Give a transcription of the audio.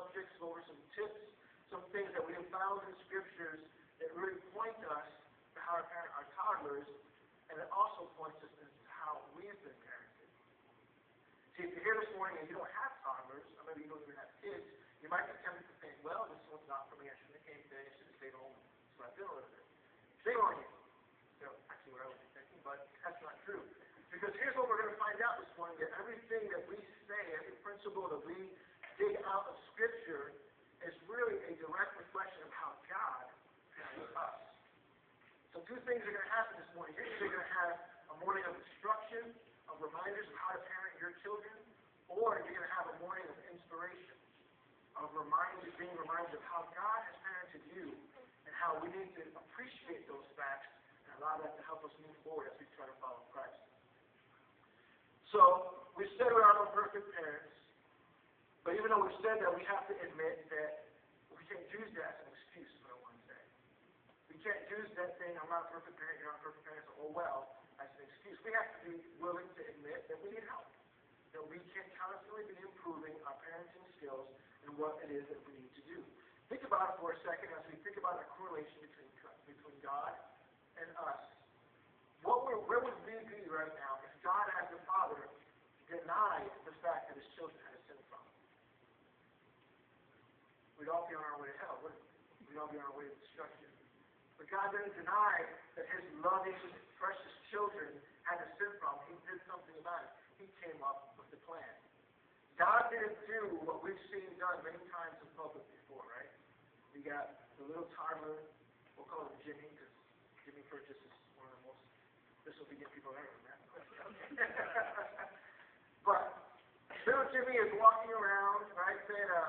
subjects, go over some tips, some things that we have found in scriptures that really point us to how to parent our toddlers, and it also points us to how we've been parented. See, if you're here this morning and you don't have toddlers, or maybe you don't even have kids, you might be tempted to think, well, this one's not for me. I shouldn't have came today. I should have stayed home. So I feel a little bit. Shame on you. So actually what I was thinking, but that's not true. Because here's what we're going to find out this morning, that everything that we say, every principle that we dig out of Scripture is really a direct reflection of how God parents us. So two things are going to happen this morning. You're either going to have a morning of instruction, of reminders of how to parent your children, or you're going to have a morning of inspiration, of being reminded of how God has parented you and how we need to appreciate those facts and allow that to help us move forward as we try to follow Christ. So, we've said we are no perfect parents, but even though we've said that, we have to admit that we can't use that as an excuse for what I'm saying. We can't use that saying, I'm not a perfect parent, you're not a perfect parent, so oh well, as an excuse. We have to be willing to admit that we need help, that we can constantly be improving our parenting skills and what it is that we need to do. Think about it for a second as we think about a correlation between God and us. Where would we be right now if God as the Father denied the fact that his children had a sin from? We'd all be on our way to hell, wouldn't we? We'd all be on our way to destruction. But God didn't deny that his loving, precious children had a sin problem. He did something about it. He came up with the plan. God didn't do what we've seen done many times in public before, right? We got the little toddler, we'll call him Jimmy, because Jimmy Purchase is one of the most disobedient people ever met. But little Jimmy is walking around, right, saying a